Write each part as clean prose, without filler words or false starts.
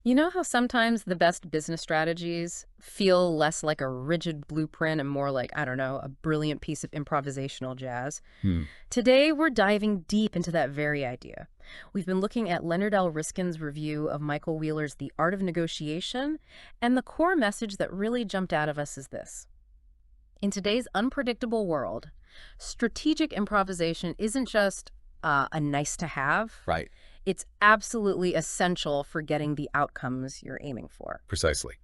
You know how sometimes the best business strategies feel less like a rigid blueprint and more like, I don't know, a brilliant piece of improvisational jazz? Hmm. Today, we're diving deep into that very idea. We've been looking at Leonard L. Riskin's review of Michael Wheeler's The Art of Negotiation, and the core message that really jumped out of us is this. In today's unpredictable world, strategic improvisation isn't just a nice to have. Right. It's absolutely essential for getting the outcomes you're aiming for. Precisely.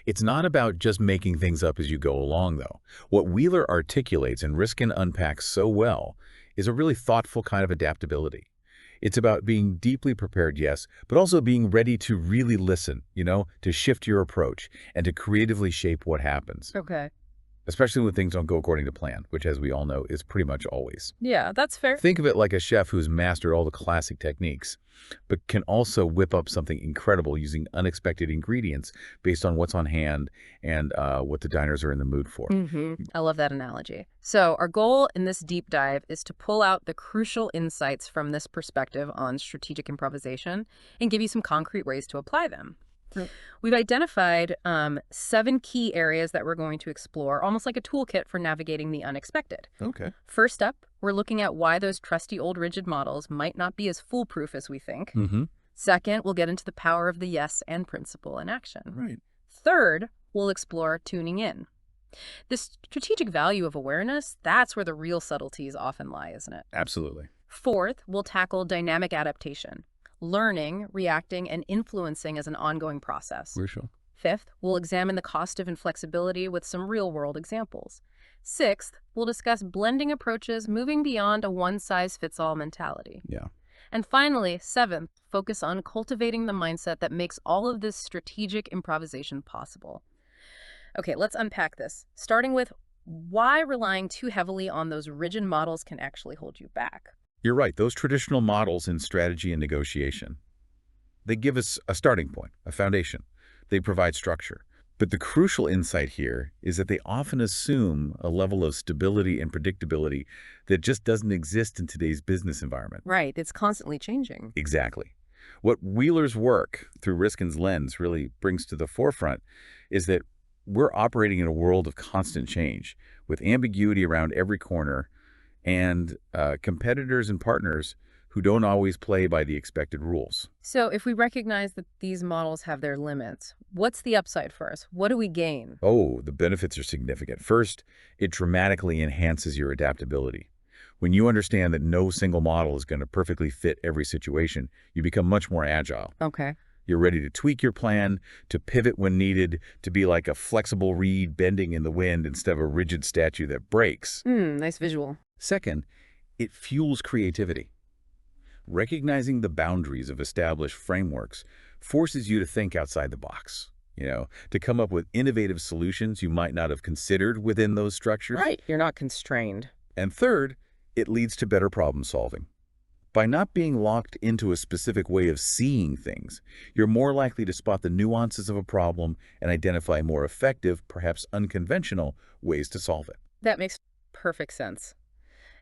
It's not about just making things up as you go along, though. What Wheeler articulates and Riskin unpacks so well is a really thoughtful kind of adaptability. It's about being deeply prepared, yes, but also being ready to really listen, to shift your approach and to creatively shape what happens, Okay. especially when things don't go according to plan, which, as we all know, is pretty much always. Yeah, that's fair. Think of it like a chef who's mastered all the classic techniques, but can also whip up something incredible using unexpected ingredients based on what's on hand and what the diners are in the mood for. I love that analogy. So our goal in this deep dive is to pull out the crucial insights from this perspective on strategic improvisation and give you some concrete ways to apply them. Yep. We've identified 7 key areas that we're going to explore, almost like a toolkit for navigating the unexpected. Okay. First up, we're looking at why those trusty old rigid models might not be as foolproof as we think. Second, we'll get into the power of the yes and principle in action. Right. Third, we'll explore tuning in. The strategic value of awareness, that's where the real subtleties often lie, isn't it? Absolutely. Fourth, we'll tackle dynamic adaptation, learning, reacting, and influencing as an ongoing process. We're sure. Fifth, we'll examine the cost of inflexibility with some real-world examples. Sixth, we'll discuss blending approaches, moving beyond a one-size-fits-all mentality. Yeah. And finally, seventh, focus on cultivating the mindset that makes all of this strategic improvisation possible. Okay, let's unpack this, starting with why relying too heavily on those rigid models can actually hold you back. You're right. Those traditional models in strategy and negotiation, they give us a starting point, a foundation. They provide structure. But the crucial insight here is that they often assume a level of stability and predictability that just doesn't exist in today's business environment. Right, it's constantly changing. Exactly. What Wheeler's work through Riskin's lens really brings to the forefront is that we're operating in a world of constant change with ambiguity around every corner and competitors and partners who don't always play by the expected rules. So if we recognize that these models have their limits, what's the upside for us? What do we gain? Oh, the benefits are significant. First, it dramatically enhances your adaptability. When you understand that no single model is going to perfectly fit every situation, you become much more agile. Okay. You're ready to tweak your plan, to pivot when needed, to be like a flexible reed bending in the wind instead of a rigid statue that breaks. Nice visual. Second, it fuels creativity. Recognizing the boundaries of established frameworks forces you to think outside the box, to come up with innovative solutions you might not have considered within those structures. Right, you're not constrained. And third, it leads to better problem solving. By not being locked into a specific way of seeing things, you're more likely to spot the nuances of a problem and identify more effective, perhaps unconventional, ways to solve it. That makes perfect sense.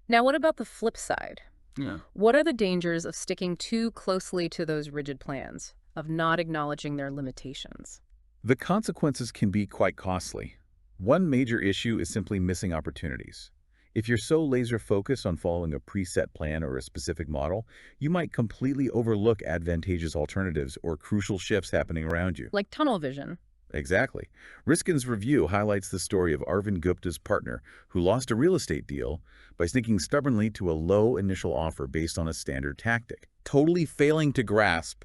Now, what about the flip side? Yeah. What are the dangers of sticking too closely to those rigid plans, of not acknowledging their limitations? The consequences can be quite costly. One major issue is simply missing opportunities. If you're so laser-focused on following a preset plan or a specific model, you might completely overlook advantageous alternatives or crucial shifts happening around you. Like tunnel vision. Exactly. Riskin's review highlights the story of Arvind Gupta's partner, who lost a real estate deal by sticking stubbornly to a low initial offer based on a standard tactic, totally failing to grasp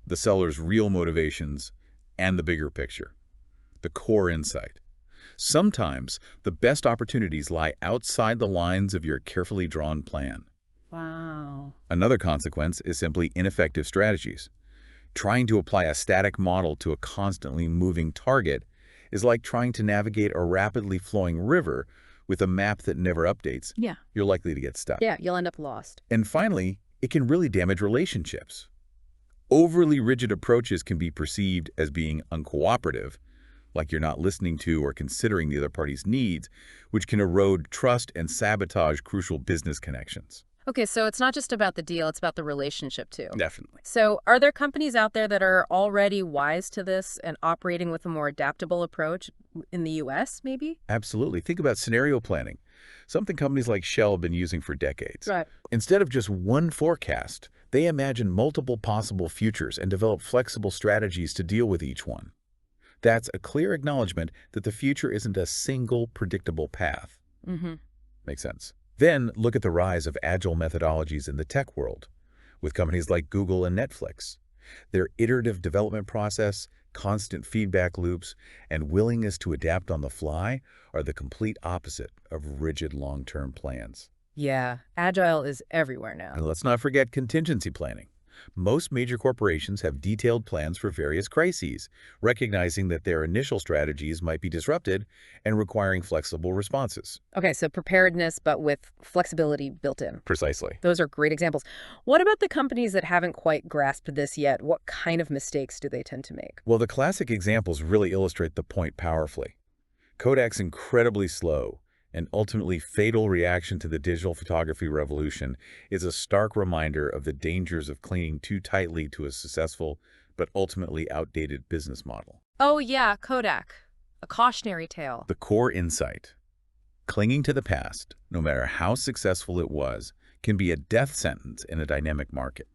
the seller's real motivations and the bigger picture, the core insight. Sometimes the best opportunities lie outside the lines of your carefully drawn plan. Wow. Another consequence is simply ineffective strategies. Trying to apply a static model to a constantly moving target is like trying to navigate a rapidly flowing river with a map that never updates. Yeah. You're likely to get stuck. Yeah, you'll end up lost. And finally, it can really damage relationships. Overly rigid approaches can be perceived as being uncooperative, like you're not listening to or considering the other party's needs, which can erode trust and sabotage crucial business connections. Okay, so it's not just about the deal, it's about the relationship too. Definitely. So are there companies out there that are already wise to this and operating with a more adaptable approach in the US, maybe? Absolutely. Think about scenario planning, something companies like Shell have been using for decades. Right. Instead of just one forecast, they imagine multiple possible futures and develop flexible strategies to deal with each one. That's a clear acknowledgement that the future isn't a single predictable path. Mm-hmm. Makes sense. Then look at the rise of agile methodologies in the tech world, with companies like Google and Netflix. Their iterative development process, constant feedback loops, and willingness to adapt on the fly are the complete opposite of rigid long-term plans. Yeah, agile is everywhere now. And let's not forget contingency planning. Most major corporations have detailed plans for various crises, recognizing that their initial strategies might be disrupted and requiring flexible responses. Okay, so preparedness, but with flexibility built in. Precisely. Those are great examples. What about the companies that haven't quite grasped this yet? What kind of mistakes do they tend to make? Well, the classic examples really illustrate the point powerfully. Kodak's incredibly slow and ultimately fatal reaction to the digital photography revolution is a stark reminder of the dangers of clinging too tightly to a successful but ultimately outdated business model. Oh yeah, Kodak. A cautionary tale. The core insight: clinging to the past, no matter how successful it was, can be a death sentence in a dynamic market.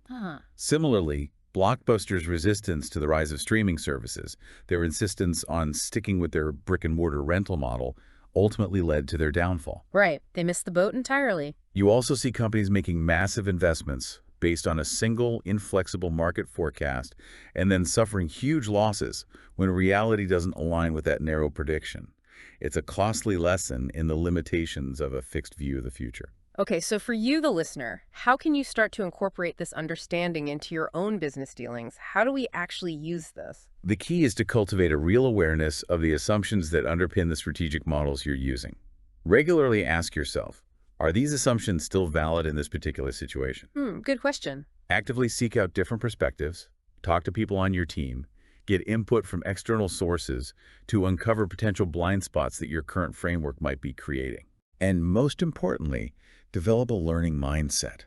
Huh. Similarly, Blockbuster's resistance to the rise of streaming services, their insistence on sticking with their brick-and-mortar rental model, ultimately led to their downfall. Right. They missed the boat entirely. You also see companies making massive investments based on a single, inflexible market forecast and then suffering huge losses when reality doesn't align with that narrow prediction. It's a costly lesson in the limitations of a fixed view of the future. Okay, so for you, the listener, how can you start to incorporate this understanding into your own business dealings? How do we actually use this? The key is to cultivate a real awareness of the assumptions that underpin the strategic models you're using. Regularly ask yourself, are these assumptions still valid in this particular situation? Good question. Actively seek out different perspectives, talk to people on your team, get input from external sources to uncover potential blind spots that your current framework might be creating. And most importantly, develop a learning mindset.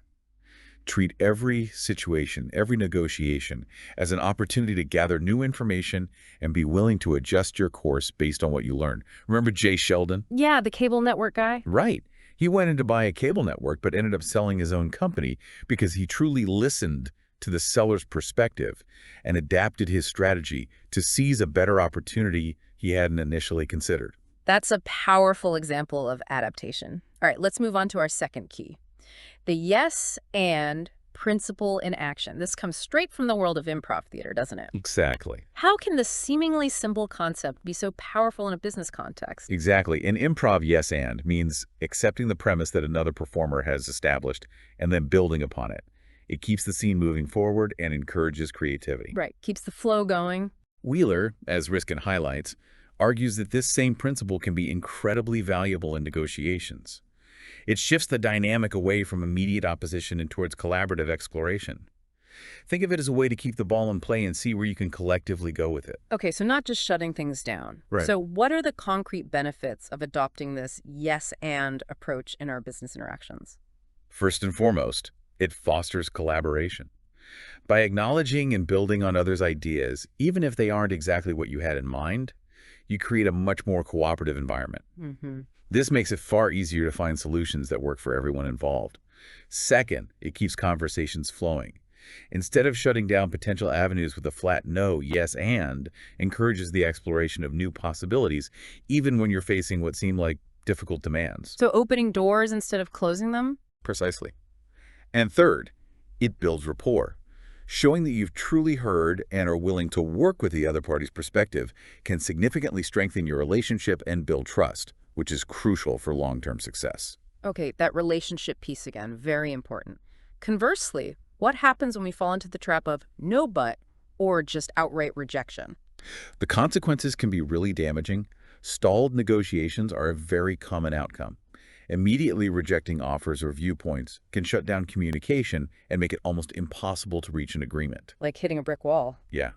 Treat every situation, every negotiation, as an opportunity to gather new information and be willing to adjust your course based on what you learn. Remember Jay Sheldon? Yeah, the cable network guy. Right. He went in to buy a cable network but ended up selling his own company because he truly listened to the seller's perspective and adapted his strategy to seize a better opportunity he hadn't initially considered. That's a powerful example of adaptation. All right, let's move on to our second key. The yes and principle in action. This comes straight from the world of improv theater, doesn't it? Exactly. How can this seemingly simple concept be so powerful in a business context? Exactly. In improv, yes and means accepting the premise that another performer has established and then building upon it. It keeps the scene moving forward and encourages creativity. Right, keeps the flow going. Wheeler, as Riskin highlights, argues that this same principle can be incredibly valuable in negotiations. It shifts the dynamic away from immediate opposition and towards collaborative exploration. Think of it as a way to keep the ball in play and see where you can collectively go with it. Okay, so not just shutting things down. Right. So what are the concrete benefits of adopting this yes and approach in our business interactions? First and foremost, it fosters collaboration. By acknowledging and building on others' ideas, even if they aren't exactly what you had in mind, you create a much more cooperative environment. This makes it far easier to find solutions that work for everyone involved. Second, it keeps conversations flowing. Instead of shutting down potential avenues with a flat no, yes, and encourages the exploration of new possibilities, even when you're facing what seem like difficult demands. So opening doors instead of closing them? Precisely. And third, it builds rapport. Showing that you've truly heard and are willing to work with the other party's perspective can significantly strengthen your relationship and build trust, which is crucial for long-term success. Okay, that relationship piece again, very important. Conversely, what happens when we fall into the trap of no but or just outright rejection? The consequences can be really damaging. Stalled negotiations are a very common outcome. Immediately rejecting offers or viewpoints can shut down communication and make it almost impossible to reach an agreement. Like hitting a brick wall. Yeah.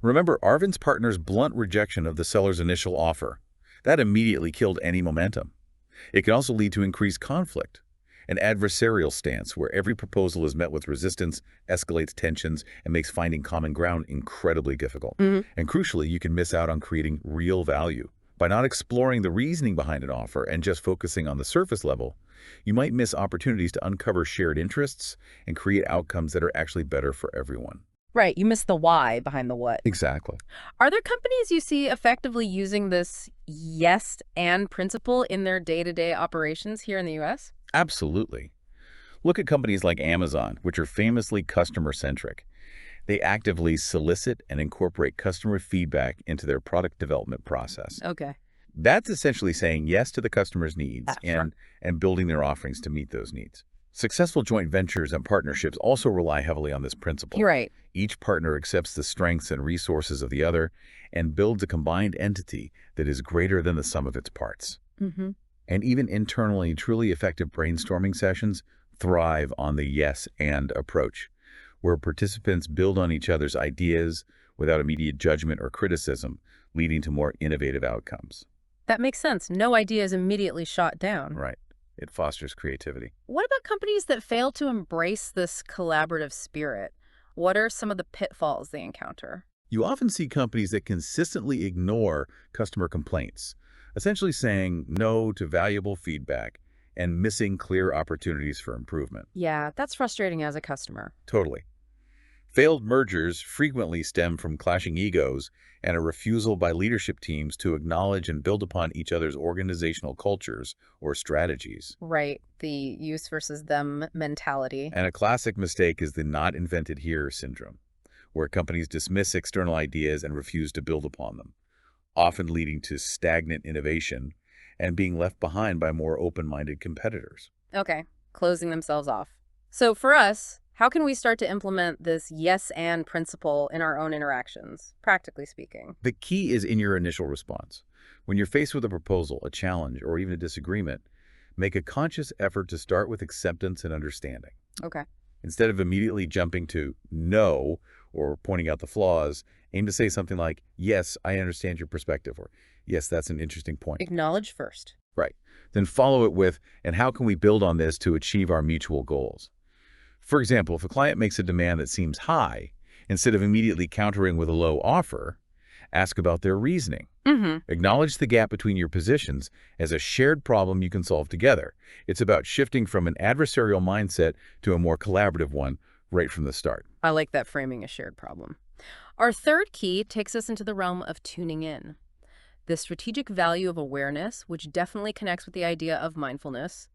Remember Arvind's partner's blunt rejection of the seller's initial offer. That immediately killed any momentum. It can also lead to increased conflict. An adversarial stance where every proposal is met with resistance, escalates tensions, and makes finding common ground incredibly difficult. And crucially, you can miss out on creating real value. By not exploring the reasoning behind an offer and just focusing on the surface level, you might miss opportunities to uncover shared interests and create outcomes that are actually better for everyone. Right, you miss the why behind the what. Exactly. Are there companies you see effectively using this yes and principle in their day-to-day operations here in the U.S.? Absolutely. Look at companies like Amazon, which are famously customer-centric. They actively solicit and incorporate customer feedback into their product development process. Okay. That's essentially saying yes to the customer's needs Sure. and building their offerings to meet those needs. Successful joint ventures and partnerships also rely heavily on this principle. You're right. Each partner accepts the strengths and resources of the other and builds a combined entity that is greater than the sum of its parts. And even internally, truly effective brainstorming sessions thrive on the yes and approach, where participants build on each other's ideas without immediate judgment or criticism, leading to more innovative outcomes. That makes sense. No idea is immediately shot down. Right. It fosters creativity. What about companies that fail to embrace this collaborative spirit? What are some of the pitfalls they encounter? You often see companies that consistently ignore customer complaints, essentially saying no to valuable feedback and missing clear opportunities for improvement. Yeah, that's frustrating as a customer. Totally. Failed mergers frequently stem from clashing egos and a refusal by leadership teams to acknowledge and build upon each other's organizational cultures or strategies. Right, the use versus them mentality. And a classic mistake is the not invented here syndrome, where companies dismiss external ideas and refuse to build upon them, often leading to stagnant innovation and being left behind by more open-minded competitors. Okay, closing themselves off. So for us, how can we start to implement this yes and principle in our own interactions, practically speaking? The key is in your initial response. When you're faced with a proposal, a challenge, or even a disagreement, make a conscious effort to start with acceptance and understanding. Okay. Instead of immediately jumping to no or pointing out the flaws, aim to say something like, yes, I understand your perspective, or yes, that's an interesting point. Acknowledge first. Right. Then follow it with, and how can we build on this to achieve our mutual goals? For example, if a client makes a demand that seems high, instead of immediately countering with a low offer, ask about their reasoning. Acknowledge the gap between your positions as a shared problem you can solve together. It's about shifting from an adversarial mindset to a more collaborative one right from the start. I like that framing a shared problem. Our third key takes us into the realm of tuning in. The strategic value of awareness, which definitely connects with the idea of mindfulness.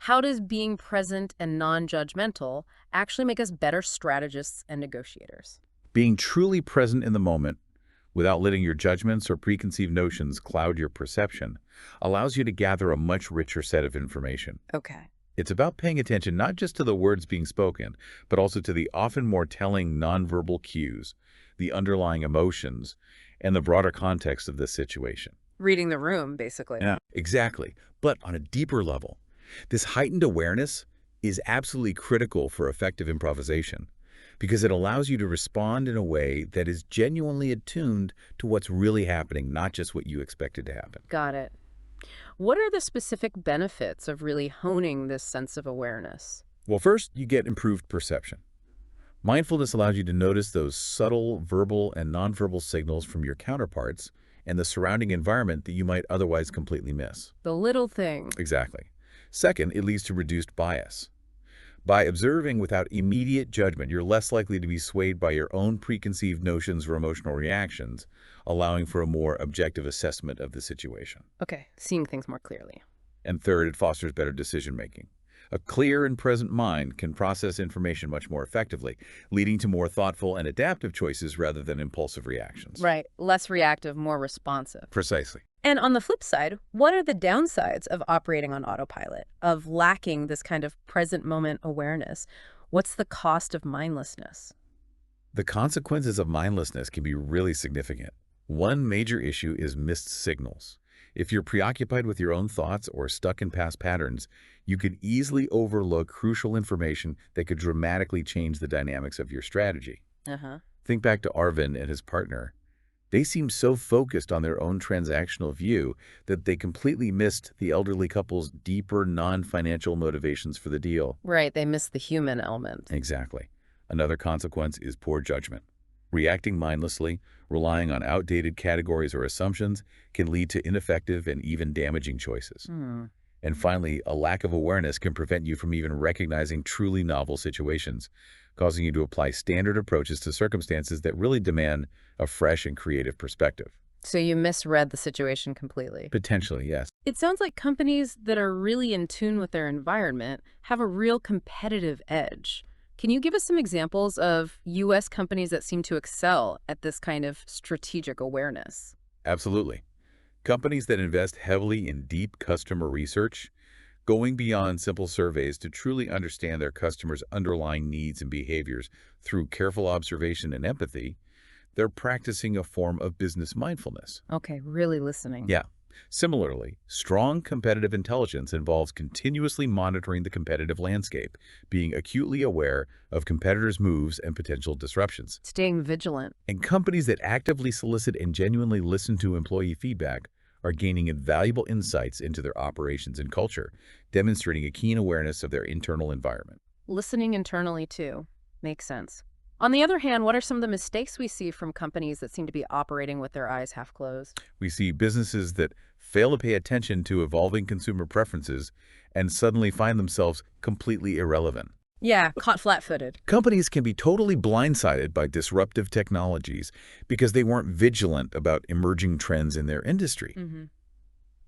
How does being present and non-judgmental actually make us better strategists and negotiators? Being truly present in the moment, without letting your judgments or preconceived notions cloud your perception, allows you to gather a much richer set of information. Okay. It's about paying attention not just to the words being spoken, but also to the often more telling nonverbal cues, the underlying emotions, and the broader context of the situation. Reading the room, basically. Yeah, exactly. But on a deeper level, this heightened awareness is absolutely critical for effective improvisation because it allows you to respond in a way that is genuinely attuned to what's really happening, not just what you expected to happen. Got it. What are the specific benefits of really honing this sense of awareness? Well, first, you get improved perception. Mindfulness allows you to notice those subtle verbal and nonverbal signals from your counterparts and the surrounding environment that you might otherwise completely miss. The little thing. Exactly. Second, it leads to reduced bias. By observing without immediate judgment, you're less likely to be swayed by your own preconceived notions or emotional reactions, allowing for a more objective assessment of the situation. Okay, seeing things more clearly. And third, it fosters better decision-making. A clear and present mind can process information much more effectively, leading to more thoughtful and adaptive choices rather than impulsive reactions. Right, less reactive, more responsive. Precisely. And on the flip side, what are the downsides of operating on autopilot, of lacking this kind of present moment awareness? What's the cost of mindlessness? The consequences of mindlessness can be really significant. One major issue is missed signals. If you're preoccupied with your own thoughts or stuck in past patterns, you could easily overlook crucial information that could dramatically change the dynamics of your strategy. Think back to Arvind and his partner. They seem so focused on their own transactional view that they completely missed the elderly couple's deeper non-financial motivations for the deal. Right, they miss the human element. Exactly. Another consequence is poor judgment. Reacting mindlessly, relying on outdated categories or assumptions can lead to ineffective and even damaging choices. And finally, a lack of awareness can prevent you from even recognizing truly novel situations, causing you to apply standard approaches to circumstances that really demand a fresh and creative perspective. So you misread the situation completely. Potentially, yes. It sounds like companies that are really in tune with their environment have a real competitive edge. Can you give us some examples of U.S. companies that seem to excel at this kind of strategic awareness? Absolutely. Companies that invest heavily in deep customer research, going beyond simple surveys to truly understand their customers' underlying needs and behaviors through careful observation and empathy, they're practicing a form of business mindfulness. Okay, really listening. Yeah. Similarly, strong competitive intelligence involves continuously monitoring the competitive landscape, being acutely aware of competitors' moves and potential disruptions. Staying vigilant. And companies that actively solicit and genuinely listen to employee feedback are gaining invaluable insights into their operations and culture, demonstrating a keen awareness of their internal environment. Listening internally, too. Makes sense. On the other hand, what are some of the mistakes we see from companies that seem to be operating with their eyes half closed? We see businesses that fail to pay attention to evolving consumer preferences and suddenly find themselves completely irrelevant. Yeah, caught flat-footed. Companies can be totally blindsided by disruptive technologies because they weren't vigilant about emerging trends in their industry.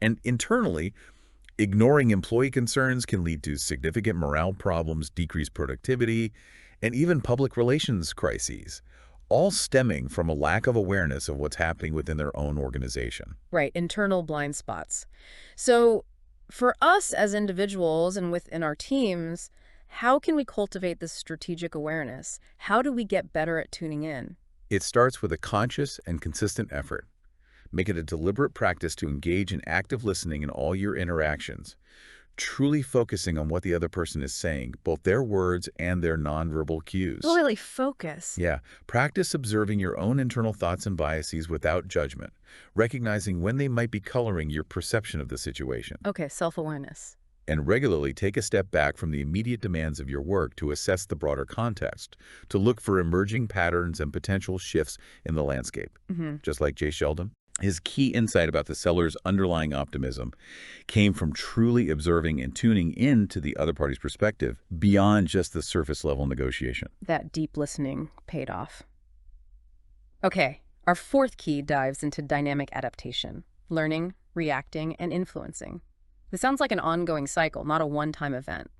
And internally, ignoring employee concerns can lead to significant morale problems, decreased productivity, and even public relations crises, all stemming from a lack of awareness of what's happening within their own organization. Right, internal blind spots. So for us as individuals and within our teams, how can we cultivate this strategic awareness? How do we get better at tuning in? It starts with a conscious and consistent effort. Make it a deliberate practice to engage in active listening in all your interactions, truly focusing on what the other person is saying, both their words and their nonverbal cues. Really focus. Yeah, practice observing your own internal thoughts and biases without judgment, recognizing when they might be coloring your perception of the situation. Okay, self-awareness. And regularly take a step back from the immediate demands of your work to assess the broader context, to look for emerging patterns and potential shifts in the landscape. Just like Jay Sheldon. His key insight about the seller's underlying optimism came from truly observing and tuning in to the other party's perspective beyond just the surface-level negotiation. That deep listening paid off. Okay, our fourth key dives into dynamic adaptation, learning, reacting, and influencing. This sounds like an ongoing cycle, not a one-time event.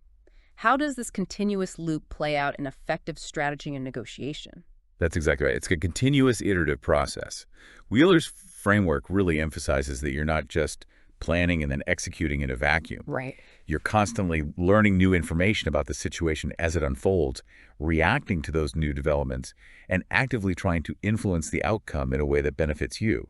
How does this continuous loop play out in effective strategy and negotiation? That's exactly right. It's a continuous iterative process. Wheeler's framework really emphasizes that you're not just planning and then executing in a vacuum. Right. You're constantly learning new information about the situation as it unfolds, reacting to those new developments, and actively trying to influence the outcome in a way that benefits you.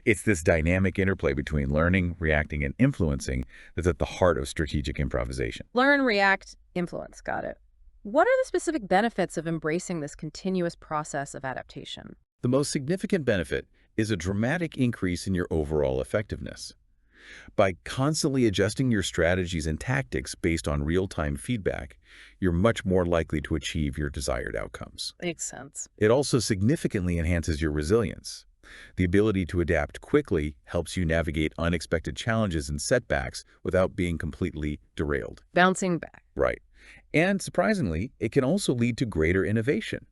It's this dynamic interplay between learning, reacting, and influencing that's at the heart of strategic improvisation. Learn, react, influence. Got it. What are the specific benefits of embracing this continuous process of adaptation? The most significant benefit is a dramatic increase in your overall effectiveness. By constantly adjusting your strategies and tactics based on real-time feedback, you're much more likely to achieve your desired outcomes. Makes sense. It also significantly enhances your resilience. The ability to adapt quickly helps you navigate unexpected challenges and setbacks without being completely derailed. Bouncing back. Right. And surprisingly, it can also lead to greater innovation.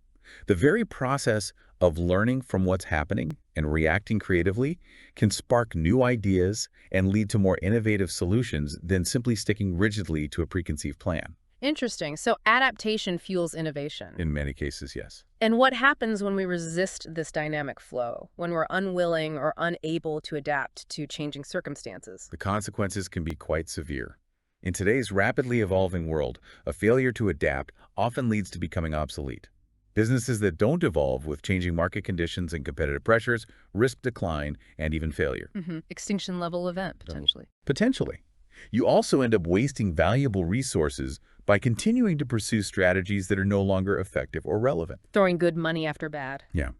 The very process of learning from what's happening and reacting creatively can spark new ideas and lead to more innovative solutions than simply sticking rigidly to a preconceived plan. Interesting. So adaptation fuels innovation. In many cases, yes. And what happens when we resist this dynamic flow, when we're unwilling or unable to adapt to changing circumstances? The consequences can be quite severe. In today's rapidly evolving world, a failure to adapt often leads to becoming obsolete. Businesses that don't evolve with changing market conditions and competitive pressures risk decline and even failure. Extinction level event, potentially. Potentially. You also end up wasting valuable resources by continuing to pursue strategies that are no longer effective or relevant. Throwing good money after bad. Yeah.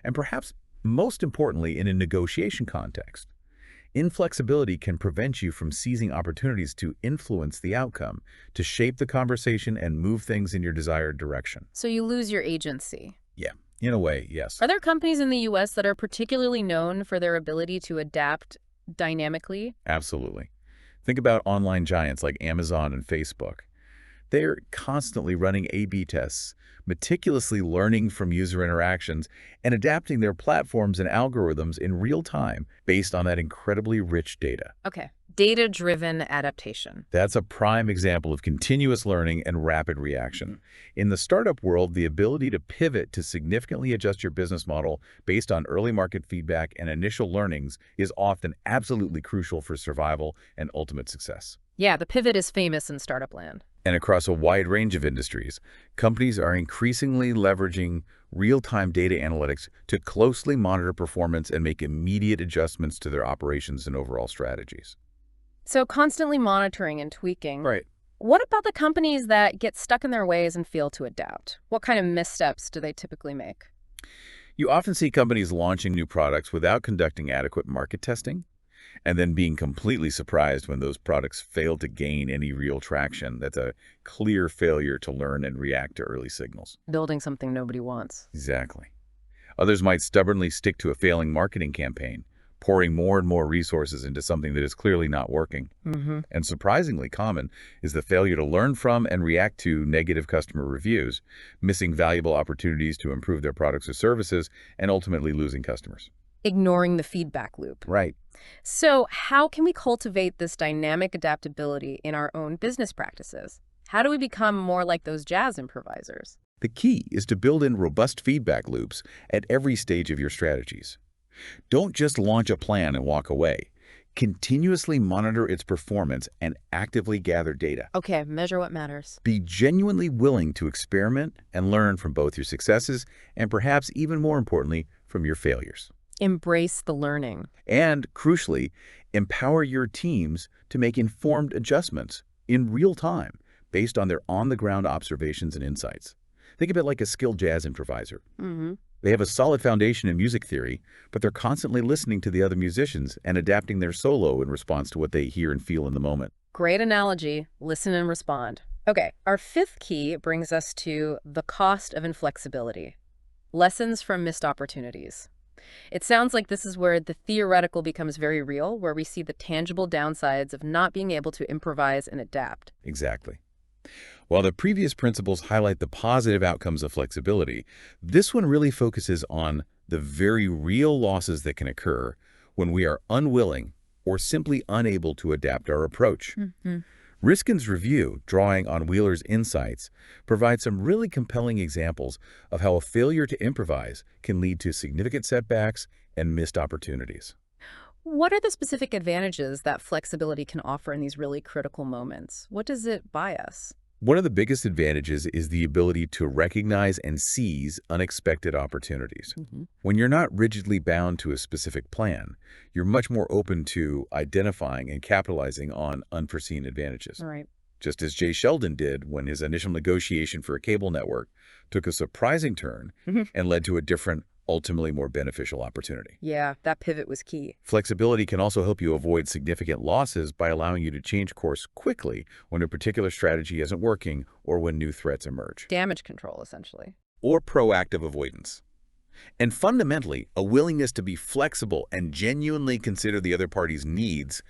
And perhaps most importantly in a negotiation context. Inflexibility can prevent you from seizing opportunities to influence the outcome, to shape the conversation and move things in your desired direction. So you lose your agency. Yeah, in a way, yes. Are there companies in the U.S. that are particularly known for their ability to adapt dynamically? Absolutely. Think about online giants like Amazon and Facebook. They're constantly running A/B tests, meticulously learning from user interactions, and adapting their platforms and algorithms in real time based on that incredibly rich data. Okay, data-driven adaptation. That's a prime example of continuous learning and rapid reaction. In the startup world, the ability to pivot to significantly adjust your business model based on early market feedback and initial learnings is often absolutely crucial for survival and ultimate success. Yeah, the pivot is famous in startup land. And across a wide range of industries, companies are increasingly leveraging real-time data analytics to closely monitor performance and make immediate adjustments to their operations and overall strategies. So constantly monitoring and tweaking. Right. What about the companies that get stuck in their ways and fail to adapt? What kind of missteps do they typically make? You often see companies launching new products without conducting adequate market testing, and then being completely surprised when those products fail to gain any real traction. That's a clear failure to learn and react to early signals. Building something nobody wants. Exactly. Others might stubbornly stick to a failing marketing campaign, pouring more and more resources into something that is clearly not working. And surprisingly common is the failure to learn from and react to negative customer reviews, missing valuable opportunities to improve their products or services, and ultimately losing customers. Ignoring the feedback loop. Right. So how can we cultivate this dynamic adaptability in our own business practices? How do we become more like those jazz improvisers? The key is to build in robust feedback loops at every stage of your strategies. Don't just launch a plan and walk away. Continuously monitor its performance and actively gather data. Okay, measure what matters. Be genuinely willing to experiment and learn from both your successes and perhaps even more importantly, from your failures. Embrace the learning. And, crucially, empower your teams to make informed adjustments in real time based on their on-the-ground observations and insights. Think of it like a skilled jazz improviser. They have a solid foundation in music theory, but they're constantly listening to the other musicians and adapting their solo in response to what they hear and feel in the moment. Great analogy. Listen and respond. Okay, our fifth key brings us to the cost of inflexibility. Lessons from missed opportunities. It sounds like this is where the theoretical becomes very real, where we see the tangible downsides of not being able to improvise and adapt. Exactly. While the previous principles highlight the positive outcomes of flexibility, this one really focuses on the very real losses that can occur when we are unwilling or simply unable to adapt our approach. Riskin's review, drawing on Wheeler's insights, provides some really compelling examples of how a failure to improvise can lead to significant setbacks and missed opportunities. What are the specific advantages that flexibility can offer in these really critical moments? What does it buy us? One of the biggest advantages is the ability to recognize and seize unexpected opportunities. When you're not rigidly bound to a specific plan, you're much more open to identifying and capitalizing on unforeseen advantages. Right. Just as Jay Sheldon did when his initial negotiation for a cable network took a surprising turn and led to a different, ultimately more beneficial opportunity. Yeah, that pivot was key. Flexibility can also help you avoid significant losses by allowing you to change course quickly when a particular strategy isn't working or when new threats emerge. Damage control, essentially. Or proactive avoidance. And fundamentally, a willingness to be flexible and genuinely consider the other party's needs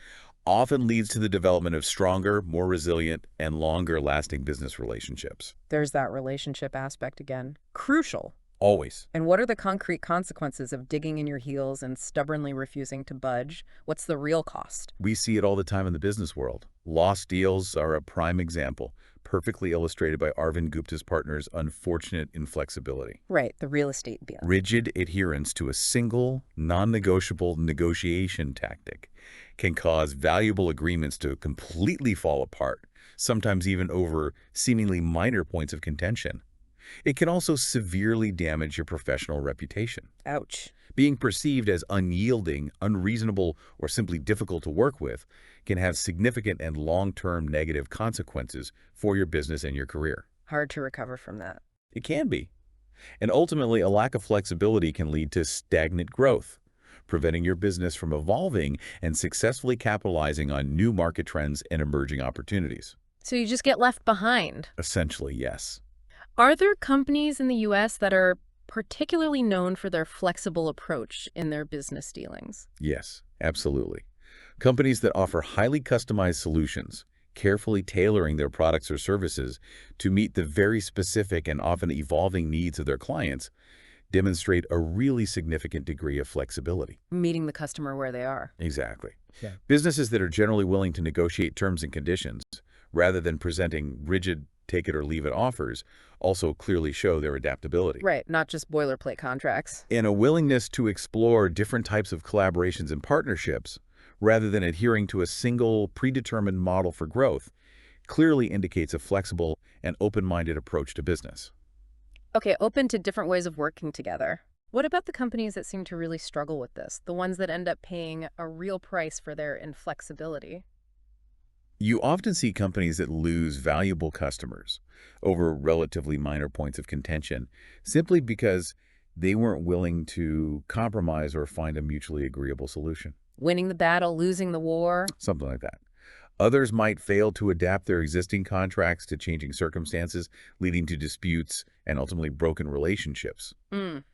often leads to the development of stronger, more resilient, and longer-lasting business relationships. There's that relationship aspect again. Crucial. Always. And what are the concrete consequences of digging in your heels and stubbornly refusing to budge? What's the real cost? We see it all the time in the business world. Lost deals are a prime example, perfectly illustrated by Arvind Gupta's partner's unfortunate inflexibility. Right, the real estate deal. Rigid adherence to a single, non-negotiable negotiation tactic can cause valuable agreements to completely fall apart, sometimes even over seemingly minor points of contention. It can also severely damage your professional reputation. Ouch. Being perceived as unyielding, unreasonable, or simply difficult to work with can have significant and long-term negative consequences for your business and your career. Hard to recover from that. It can be. And ultimately, a lack of flexibility can lead to stagnant growth, preventing your business from evolving and successfully capitalizing on new market trends and emerging opportunities. So you just get left behind. Essentially, yes. Are there companies in the U.S. that are particularly known for their flexible approach in their business dealings? Yes, absolutely. Companies that offer highly customized solutions, carefully tailoring their products or services to meet the very specific and often evolving needs of their clients, demonstrate a really significant degree of flexibility. Meeting the customer where they are. Exactly. Yeah. Businesses that are generally willing to negotiate terms and conditions, rather than presenting rigid take-it-or-leave-it offers, also clearly show their adaptability. Right, not just boilerplate contracts. And a willingness to explore different types of collaborations and partnerships, rather than adhering to a single predetermined model for growth, clearly indicates a flexible and open-minded approach to business. Okay, open to different ways of working together. What about the companies that seem to really struggle with this? The ones that end up paying a real price for their inflexibility? You often see companies that lose valuable customers over relatively minor points of contention simply because they weren't willing to compromise or find a mutually agreeable solution. Winning the battle, losing the war? Something like that. Others might fail to adapt their existing contracts to changing circumstances, leading to disputes and ultimately broken relationships.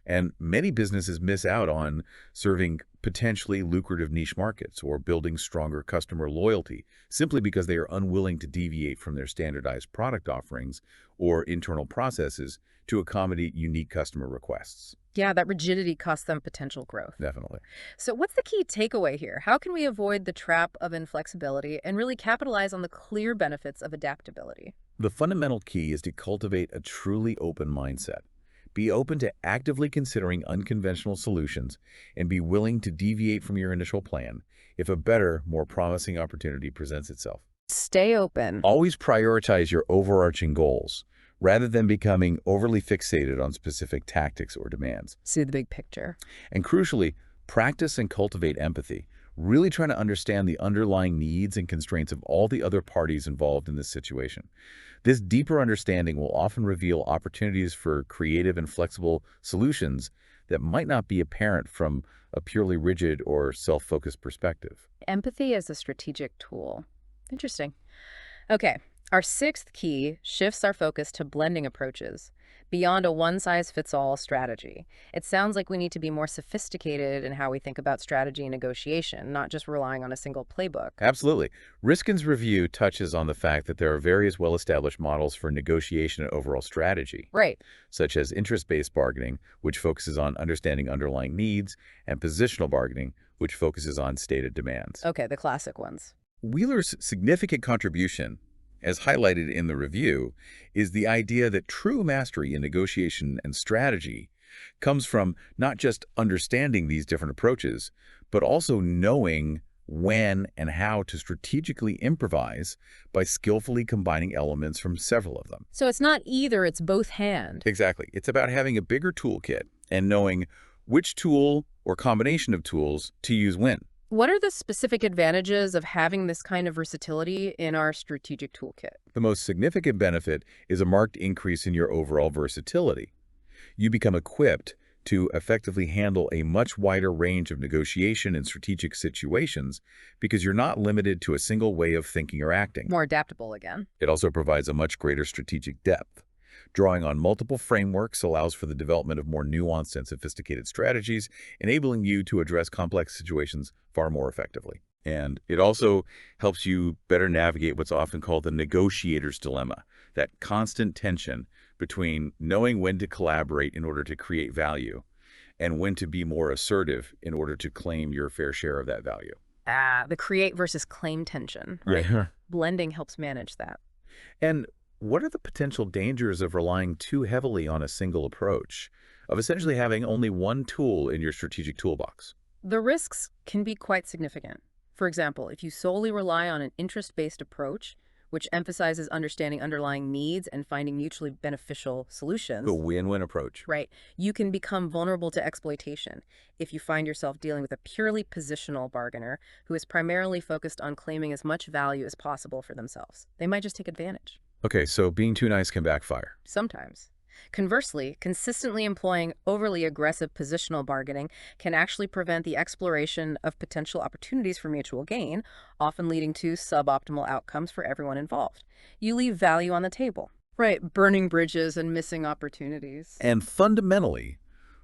And many businesses miss out on serving potentially lucrative niche markets or building stronger customer loyalty simply because they are unwilling to deviate from their standardized product offerings or internal processes to accommodate unique customer requests. Yeah, that rigidity costs them potential growth. Definitely. So what's the key takeaway here? How can we avoid the trap of inflexibility and really capitalize on the clear benefits of adaptability? The fundamental key is to cultivate a truly open mindset. Be open to actively considering unconventional solutions and be willing to deviate from your initial plan if a better, more promising opportunity presents itself. Stay open. Always prioritize your overarching goals rather than becoming overly fixated on specific tactics or demands. See the big picture. And crucially, practice and cultivate empathy, really trying to understand the underlying needs and constraints of all the other parties involved in this situation. This deeper understanding will often reveal opportunities for creative and flexible solutions that might not be apparent from a purely rigid or self-focused perspective. Empathy as a strategic tool. Interesting. Okay, our sixth key shifts our focus to blending approaches beyond a one-size-fits-all strategy. It sounds like we need to be more sophisticated in how we think about strategy and negotiation, not just relying on a single playbook. Absolutely. Riskin's review touches on the fact that there are various well-established models for negotiation and overall strategy, Right. such as interest-based bargaining, which focuses on understanding underlying needs, and positional bargaining, which focuses on stated demands. Okay, the classic ones. Wheeler's significant contribution, as highlighted in the review, is the idea that true mastery in negotiation and strategy comes from not just understanding these different approaches, but also knowing when and how to strategically improvise by skillfully combining elements from several of them. So it's not either, it's both hand. Exactly. It's about having a bigger toolkit and knowing which tool or combination of tools to use when. What are the specific advantages of having this kind of versatility in our strategic toolkit? The most significant benefit is a marked increase in your overall versatility. You become equipped to effectively handle a much wider range of negotiation and strategic situations because you're not limited to a single way of thinking or acting. More adaptable again. It also provides a much greater strategic depth. Drawing on multiple frameworks allows for the development of more nuanced and sophisticated strategies, enabling you to address complex situations far more effectively. And it also helps you better navigate what's often called the negotiator's dilemma, that constant tension between knowing when to collaborate in order to create value and when to be more assertive in order to claim your fair share of that value. The create versus claim tension, right? Yeah. Blending helps manage that. And what are the potential dangers of relying too heavily on a single approach, of essentially having only one tool in your strategic toolbox? The risks can be quite significant. For example, if you solely rely on an interest-based approach, which emphasizes understanding underlying needs and finding mutually beneficial solutions, A win-win approach. right, you can become vulnerable to exploitation if you find yourself dealing with a purely positional bargainer who is primarily focused on claiming as much value as possible for themselves. They might just take advantage. Okay, so being too nice can backfire. Sometimes. Conversely, consistently employing overly aggressive positional bargaining can actually prevent the exploration of potential opportunities for mutual gain, often leading to suboptimal outcomes for everyone involved. You leave value on the table. Right, burning bridges and missing opportunities. And fundamentally,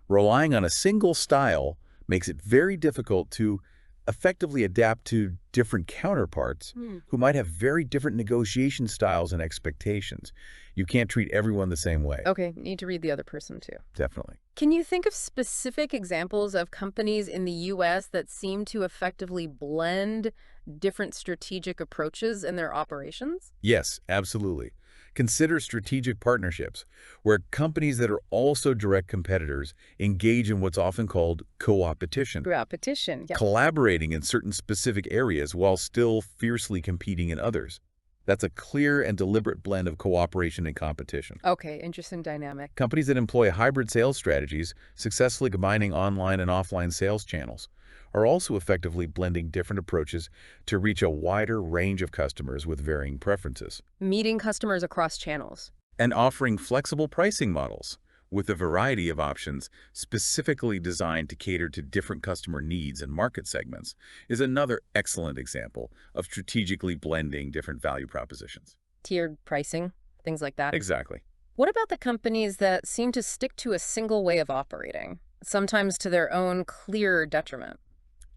relying on a single style makes it very difficult to effectively adapt to different counterparts who might have very different negotiation styles and expectations. You can't treat everyone the same way. Okay, need to read the other person too. Definitely. Can you think of specific examples of companies in the U.S. that seem to effectively blend different strategic approaches in their operations? Yes, absolutely. Consider strategic partnerships, where companies that are also direct competitors engage in what's often called co-opetition, Competition, yeah. collaborating in certain specific areas while still fiercely competing in others. That's a clear and deliberate blend of cooperation and competition. Okay, interesting dynamic. Companies that employ hybrid sales strategies, successfully combining online and offline sales channels, are also effectively blending different approaches to reach a wider range of customers with varying preferences, Meeting customers across channels. and offering flexible pricing models with a variety of options specifically designed to cater to different customer needs and market segments is another excellent example of strategically blending different value propositions. Tiered pricing, things like that. Exactly. What about the companies that seem to stick to a single way of operating, sometimes to their own clear detriment?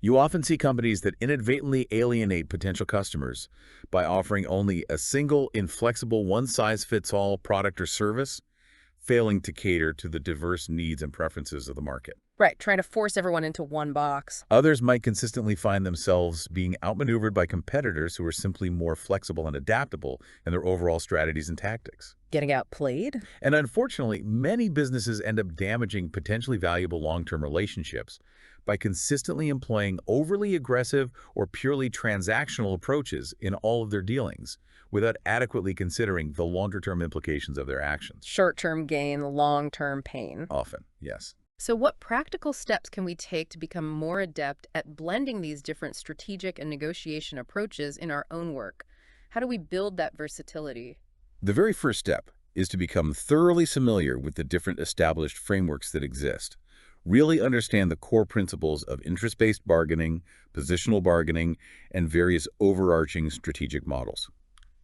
You often see companies that inadvertently alienate potential customers by offering only a single, inflexible, one-size-fits-all product or service, failing to cater to the diverse needs and preferences of the market. Right, trying to force everyone into one box. Others might consistently find themselves being outmaneuvered by competitors who are simply more flexible and adaptable in their overall strategies and tactics. Getting outplayed? And unfortunately, many businesses end up damaging potentially valuable long-term relationships by consistently employing overly aggressive or purely transactional approaches in all of their dealings without adequately considering the longer-term implications of their actions. Short-term gain, long-term pain. Often, yes. So what practical steps can we take to become more adept at blending these different strategic and negotiation approaches in our own work? How do we build that versatility? The very first step is to become thoroughly familiar with the different established frameworks that exist. Really understand the core principles of interest-based bargaining, positional bargaining, and various overarching strategic models.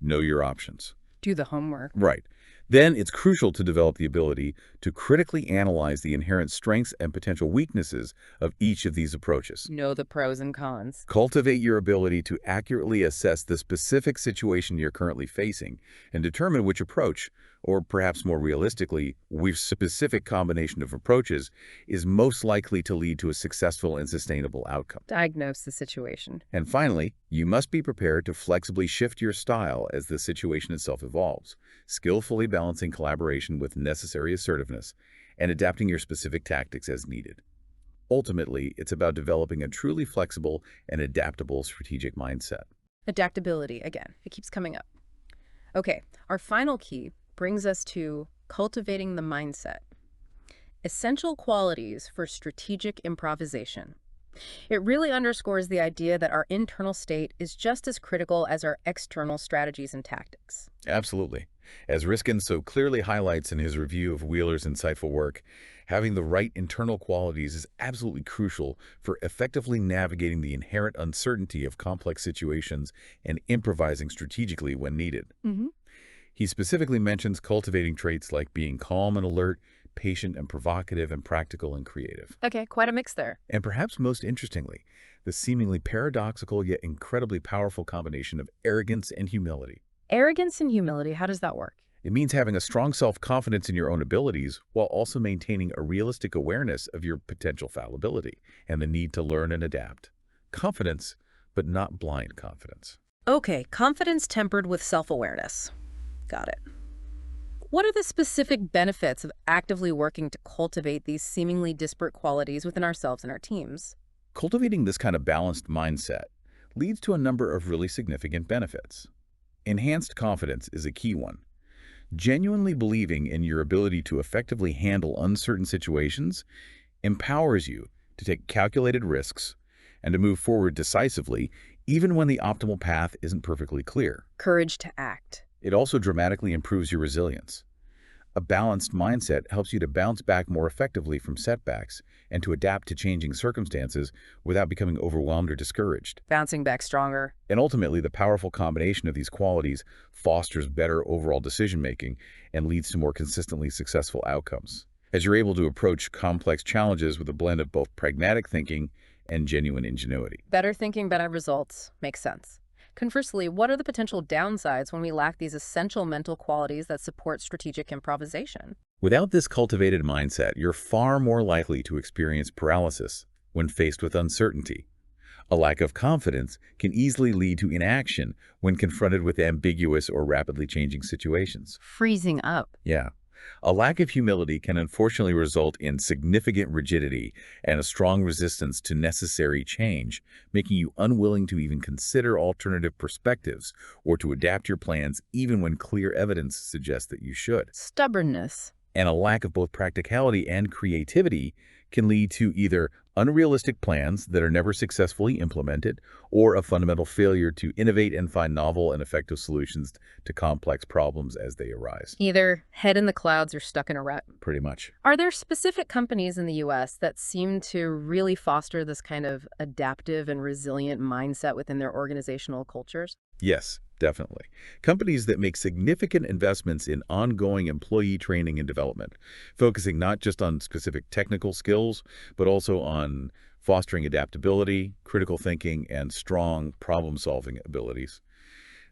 Know your options. Do the homework. Right. Then it's crucial to develop the ability to critically analyze the inherent strengths and potential weaknesses of each of these approaches. Know the pros and cons. Cultivate your ability to accurately assess the specific situation you're currently facing and determine which approach, or perhaps more realistically, which specific combination of approaches is most likely to lead to a successful and sustainable outcome. Diagnose the situation. And finally, you must be prepared to flexibly shift your style as the situation itself evolves, skillfully balancing collaboration with necessary assertiveness and adapting your specific tactics as needed. Ultimately, it's about developing a truly flexible and adaptable strategic mindset. Adaptability, again, it keeps coming up. Okay, our final key brings us to cultivating the mindset. Essential qualities for strategic improvisation. It really underscores the idea that our internal state is just as critical as our external strategies and tactics. Absolutely. As Riskin so clearly highlights in his review of Wheeler's insightful work, having the right internal qualities is absolutely crucial for effectively navigating the inherent uncertainty of complex situations and improvising strategically when needed. He specifically mentions cultivating traits like being calm and alert, patient and provocative, and practical and creative. Okay, quite a mix there. And perhaps most interestingly, the seemingly paradoxical yet incredibly powerful combination of arrogance and humility. Arrogance and humility, how does that work? It means having a strong self-confidence in your own abilities while also maintaining a realistic awareness of your potential fallibility and the need to learn and adapt. Confidence, but not blind confidence. Okay, confidence tempered with self-awareness. Got it. What are the specific benefits of actively working to cultivate these seemingly disparate qualities within ourselves and our teams? Cultivating this kind of balanced mindset leads to a number of really significant benefits. Enhanced confidence is a key one. Genuinely believing in your ability to effectively handle uncertain situations empowers you to take calculated risks and to move forward decisively even when the optimal path isn't perfectly clear. Courage to act. It also dramatically improves your resilience. A balanced mindset helps you to bounce back more effectively from setbacks and to adapt to changing circumstances without becoming overwhelmed or discouraged. Bouncing back stronger. And ultimately, the powerful combination of these qualities fosters better overall decision-making and leads to more consistently successful outcomes, as you're able to approach complex challenges with a blend of both pragmatic thinking and genuine ingenuity. Better thinking, better results. Makes sense. Conversely, what are the potential downsides when we lack these essential mental qualities that support strategic improvisation? Without this cultivated mindset, you're far more likely to experience paralysis when faced with uncertainty. A lack of confidence can easily lead to inaction when confronted with ambiguous or rapidly changing situations. Freezing up. Yeah. A lack of humility can unfortunately result in significant rigidity and a strong resistance to necessary change, making you unwilling to even consider alternative perspectives or to adapt your plans even when clear evidence suggests that you should. Stubbornness. And a lack of both practicality and creativity can lead to either unrealistic plans that are never successfully implemented or a fundamental failure to innovate and find novel and effective solutions to complex problems as they arise. Either head in the clouds or stuck in a rut. Pretty much. Are there specific companies in the U.S. that seem to really foster this kind of adaptive and resilient mindset within their organizational cultures? Yes, definitely. Companies that make significant investments in ongoing employee training and development, focusing not just on specific technical skills, but also on fostering adaptability, critical thinking, and strong problem-solving abilities.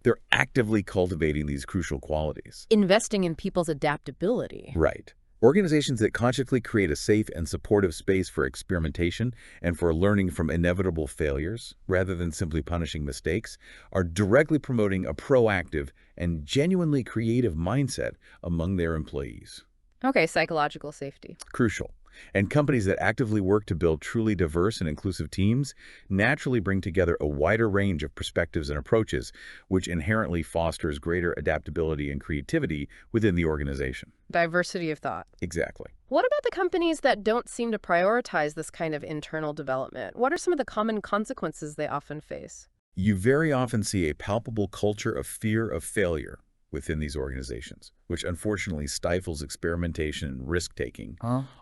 They're actively cultivating these crucial qualities. Investing in people's adaptability. Right. Organizations that consciously create a safe and supportive space for experimentation and for learning from inevitable failures, rather than simply punishing mistakes, are directly promoting a proactive and genuinely creative mindset among their employees. Okay, psychological safety. Crucial. And companies that actively work to build truly diverse and inclusive teams naturally bring together a wider range of perspectives and approaches, which inherently fosters greater adaptability and creativity within the organization. Diversity of thought. Exactly. What about the companies that don't seem to prioritize this kind of internal development? What are some of the common consequences they often face? You very often see a palpable culture of fear of failure within these organizations, which unfortunately stifles experimentation and risk-taking,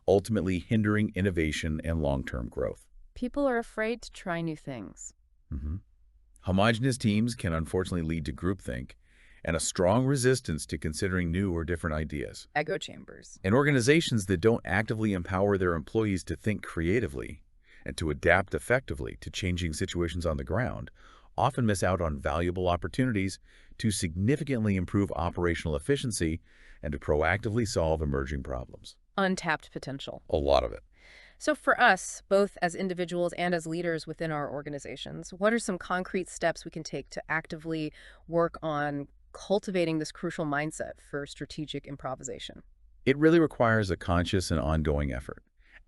ultimately hindering innovation and long-term growth. People are afraid to try new things. Homogeneous teams can unfortunately lead to groupthink and a strong resistance to considering new or different ideas. Echo chambers. And organizations that don't actively empower their employees to think creatively and to adapt effectively to changing situations on the ground often miss out on valuable opportunities to significantly improve operational efficiency and to proactively solve emerging problems. Untapped potential. A lot of it. So for us, both as individuals and as leaders within our organizations, what are some concrete steps we can take to actively work on cultivating this crucial mindset for strategic improvisation? It really requires a conscious and ongoing effort.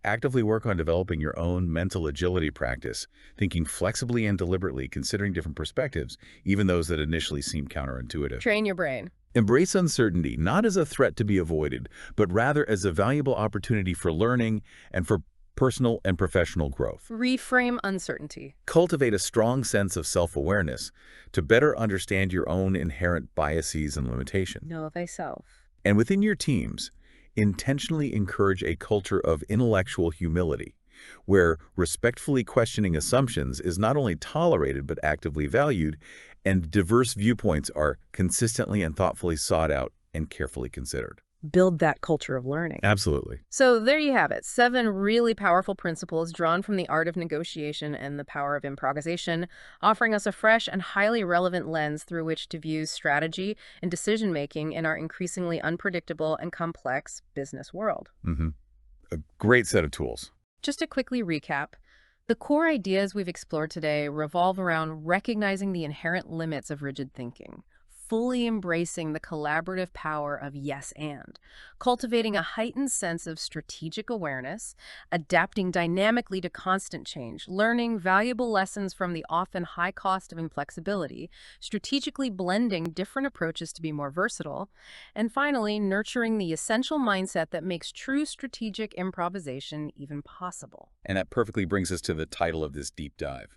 Actively work on developing your own mental agility practice, thinking flexibly and deliberately, considering different perspectives, even those that initially seem counterintuitive. Train your brain. Embrace uncertainty, not as a threat to be avoided, but rather as a valuable opportunity for learning and for personal and professional growth. Reframe uncertainty. Cultivate a strong sense of self-awareness to better understand your own inherent biases and limitations. Know thyself. And within your teams, intentionally encourage a culture of intellectual humility, where respectfully questioning assumptions is not only tolerated but actively valued, and diverse viewpoints are consistently and thoughtfully sought out and carefully considered. Build that culture of learning. Absolutely. So there you have it. 7 really powerful principles drawn from the art of negotiation and the power of improvisation, offering us a fresh and highly relevant lens through which to view strategy and decision-making in our increasingly unpredictable and complex business world. A great set of tools. Just to quickly recap, the core ideas we've explored today revolve around recognizing the inherent limits of rigid thinking, fully embracing the collaborative power of yes and, cultivating a heightened sense of strategic awareness, adapting dynamically to constant change, learning valuable lessons from the often high cost of inflexibility, strategically blending different approaches to be more versatile, and finally, nurturing the essential mindset that makes true strategic improvisation even possible. And that perfectly brings us to the title of this deep dive.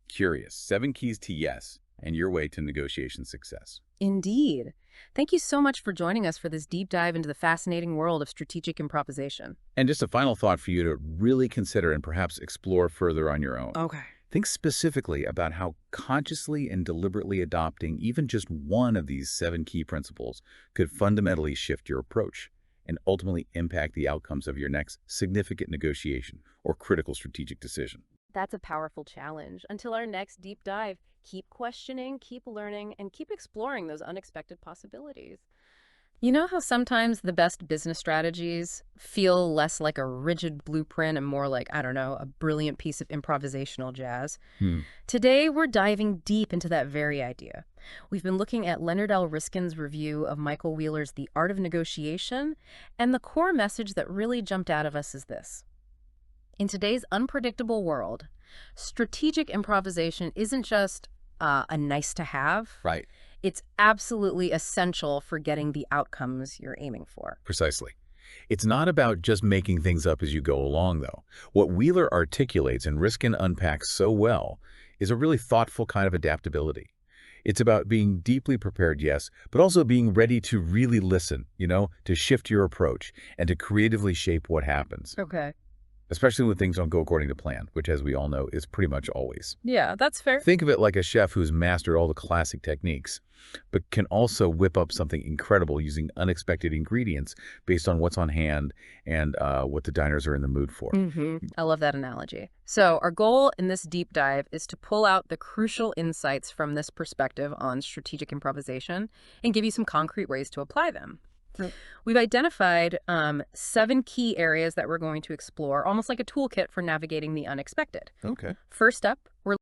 Curious, 7 keys to yes and your way to negotiation success. Indeed. Thank you so much for joining us for this deep dive into the fascinating world of strategic improvisation. And just a final thought for you to really consider and perhaps explore further on your own. Okay. Think specifically about how consciously and deliberately adopting even just one of these 7 key principles could fundamentally shift your approach and ultimately impact the outcomes of your next significant negotiation or critical strategic decision. That's a powerful challenge. Until our next deep dive, keep questioning, keep learning, and keep exploring those unexpected possibilities. You know how sometimes the best business strategies feel less like a rigid blueprint and more like, I don't know, a brilliant piece of improvisational jazz? Hmm. Today, we're diving deep into that very idea. We've been looking at Leonard L. Riskin's review of Michael Wheeler's The Art of Negotiation, and the core message that really jumped out of us is this. In today's unpredictable world, strategic improvisation isn't just a nice to have. Right. It's absolutely essential for getting the outcomes you're aiming for. Precisely. It's not about just making things up as you go along, though. What Wheeler articulates and Riskin unpacks so well is a really thoughtful kind of adaptability. It's about being deeply prepared, yes, but also being ready to really listen, to shift your approach and to creatively shape what happens. Okay. Especially when things don't go according to plan, which, as we all know, is pretty much always. Yeah, that's fair. Think of it like a chef who's mastered all the classic techniques, but can also whip up something incredible using unexpected ingredients based on what's on hand and what the diners are in the mood for. I love that analogy. So our goal in this deep dive is to pull out the crucial insights from this perspective on strategic improvisation and give you some concrete ways to apply them. We've identified 7 key areas that we're going to explore, almost like a toolkit for navigating the unexpected. Okay. First up, we're